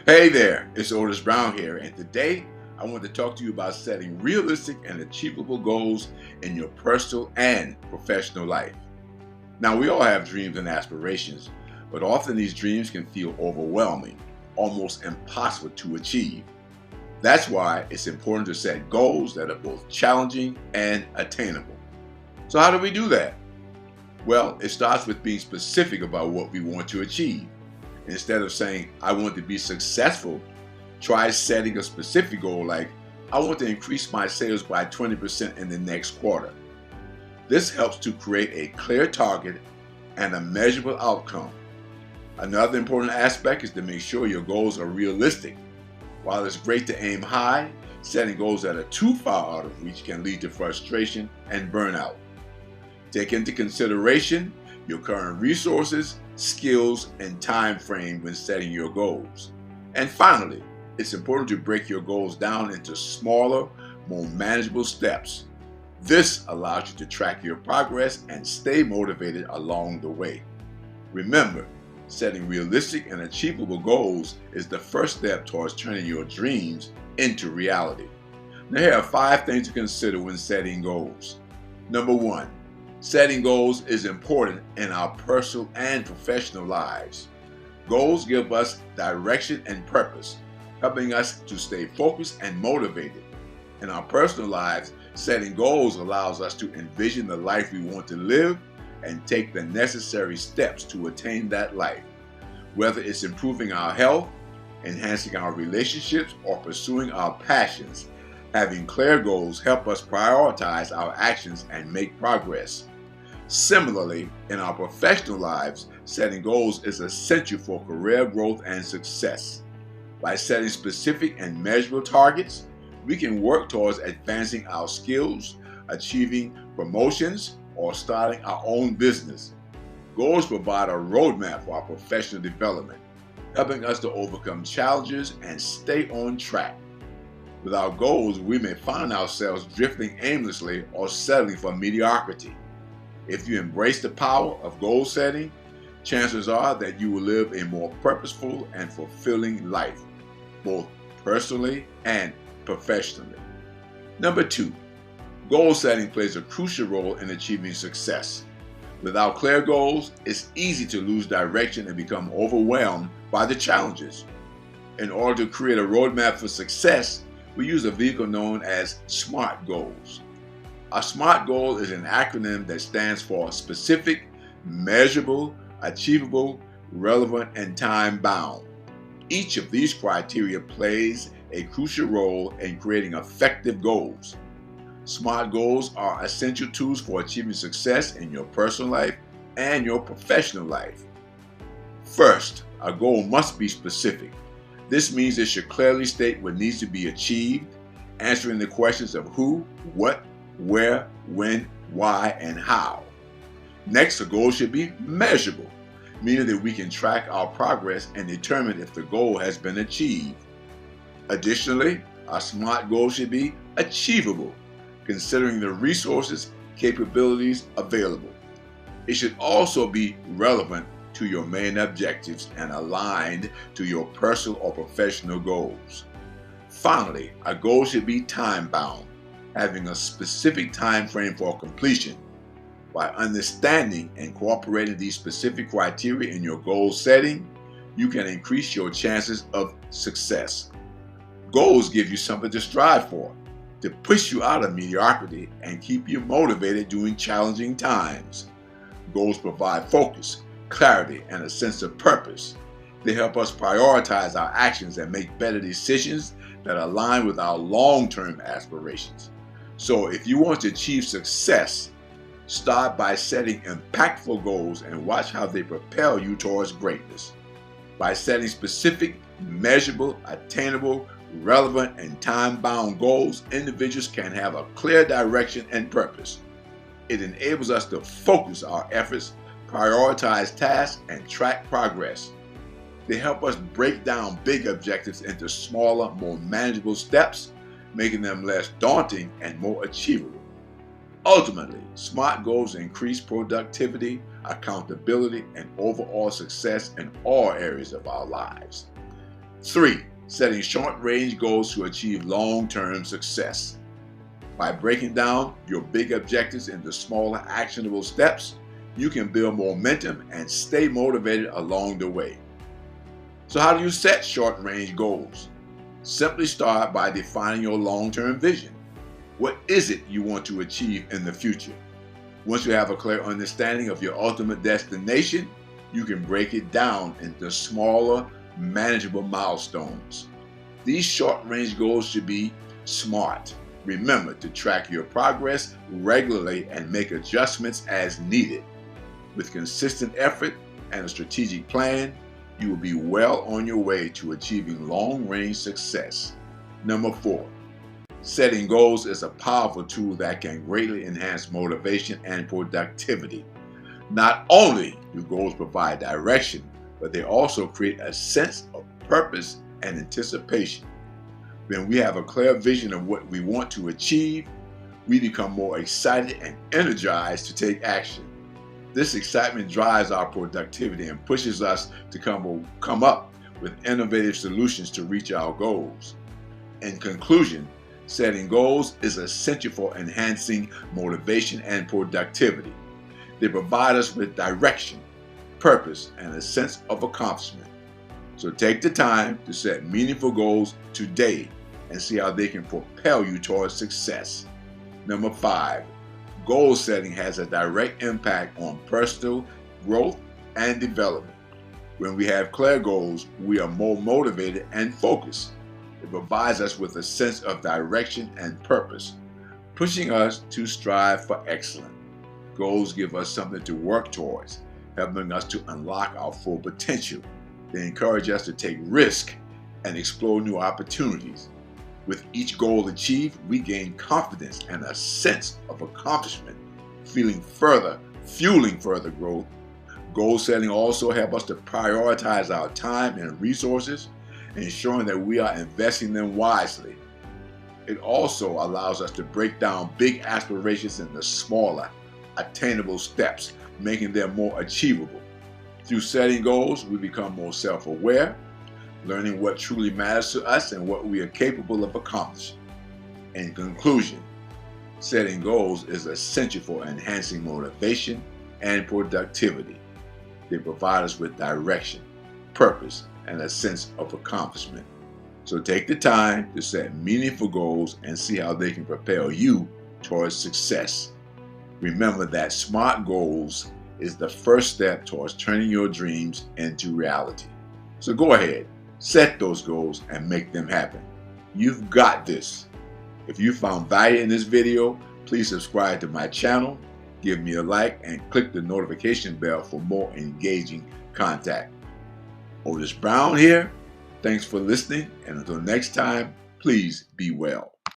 Hey there, it's Otis Brown here, and today I want to talk to you about setting realistic and achievable goals in your personal and professional life. Now, we all have dreams and aspirations, but often these dreams can feel overwhelming, almost impossible to achieve. That's why it's important to set goals that are both challenging and attainable. So, how do we do that? Well, it starts with being specific about what we want to achieve. Instead of saying, I want to be successful, try setting a specific goal like, I want to increase my sales by 20% in the next quarter. This helps to create a clear target and a measurable outcome. Another important aspect is to make sure your goals are realistic. While it's great to aim high, setting goals that are too far out of reach can lead to frustration and burnout. Take into consideration your current resources, skills, and time frame when setting your goals. And finally, it's important to break your goals down into smaller, more manageable steps. This allows you to track your progress and stay motivated along the way. Remember, setting realistic and achievable goals is the first step towards turning your dreams into reality. Now, here are 5 things to consider when setting goals. Number 1, setting goals is important in our personal and professional lives. Goals give us direction and purpose, helping us to stay focused and motivated. In our personal lives, setting goals allows us to envision the life we want to live and take the necessary steps to attain that life. Whether it's improving our health, enhancing our relationships, or pursuing our passions, having clear goals help us prioritize our actions and make progress. Similarly, in our professional lives, setting goals is essential for career growth and success. By setting specific and measurable targets, we can work towards advancing our skills, achieving promotions, or starting our own business. Goals provide a roadmap for our professional development, helping us to overcome challenges and stay on track. Without goals, we may find ourselves drifting aimlessly or settling for mediocrity. If you embrace the power of goal setting, chances are that you will live a more purposeful and fulfilling life, both personally and professionally. Number 2, goal setting plays a crucial role in achieving success. Without clear goals, it's easy to lose direction and become overwhelmed by the challenges. In order to create a roadmap for success, we use a vehicle known as SMART goals. A SMART goal is an acronym that stands for specific, measurable, achievable, relevant, and time-bound. Each of these criteria plays a crucial role in creating effective goals. SMART goals are essential tools for achieving success in your personal life and your professional life. First, a goal must be specific. This means it should clearly state what needs to be achieved, answering the questions of who, what, where, when, why, and how. Next, a goal should be measurable, meaning that we can track our progress and determine if the goal has been achieved. Additionally, our SMART goal should be achievable, considering the resources, capabilities available. It should also be relevant to your main objectives and aligned to your personal or professional goals. Finally, a goal should be time-bound, having a specific time frame for completion. By understanding and incorporating these specific criteria in your goal setting, you can increase your chances of success. Goals give you something to strive for, to push you out of mediocrity and keep you motivated during challenging times. Goals provide focus, clarity, and a sense of purpose. They help us prioritize our actions and make better decisions that align with our long-term aspirations. So if you want to achieve success, start by setting impactful goals and watch how they propel you towards greatness. By setting specific, measurable, attainable, relevant, and time-bound goals, individuals can have a clear direction and purpose. It enables us to focus our efforts, prioritize tasks, and track progress. They help us break down big objectives into smaller, more manageable steps, making them less daunting and more achievable. Ultimately, SMART goals increase productivity, accountability, and overall success in all areas of our lives. 3. Setting short-range goals to achieve long-term success. By breaking down your big objectives into smaller, actionable steps, you can build momentum and stay motivated along the way. So how do you set short-range goals? Simply start by defining your long-term vision. What is it you want to achieve in the future? Once you have a clear understanding of your ultimate destination, you can break it down into smaller, manageable milestones. These short-range goals should be SMART. Remember to track your progress regularly and make adjustments as needed. With consistent effort and a strategic plan, you will be well on your way to achieving long-range success. Number 4, setting goals is a powerful tool that can greatly enhance motivation and productivity. Not only do goals provide direction, but they also create a sense of purpose and anticipation. When we have a clear vision of what we want to achieve, we become more excited and energized to take action. This excitement drives our productivity and pushes us to come up with innovative solutions to reach our goals. In conclusion, setting goals is essential for enhancing motivation and productivity. They provide us with direction, purpose, and a sense of accomplishment. So take the time to set meaningful goals today and see how they can propel you towards success. Number 5, goal setting has a direct impact on personal growth and development. When we have clear goals, we are more motivated and focused. It provides us with a sense of direction and purpose, pushing us to strive for excellence. Goals give us something to work towards, helping us to unlock our full potential. They encourage us to take risks and explore new opportunities. With each goal achieved, we gain confidence and a sense of accomplishment, fueling further growth. Goal setting also helps us to prioritize our time and resources, ensuring that we are investing them wisely. It also allows us to break down big aspirations into smaller, attainable steps, making them more achievable. Through setting goals, we become more self-aware, learning what truly matters to us and what we are capable of accomplishing. In conclusion, setting goals is essential for enhancing motivation and productivity. They provide us with direction, purpose, and a sense of accomplishment. So take the time to set meaningful goals and see how they can propel you towards success. Remember that SMART goals is the first step towards turning your dreams into reality. So go ahead, set those goals and make them happen. You've got this. If you found value in this video, please subscribe to my channel, give me a like, and click the notification bell for more engaging content. Otis Brown here. Thanks for listening, and until next time, please be well.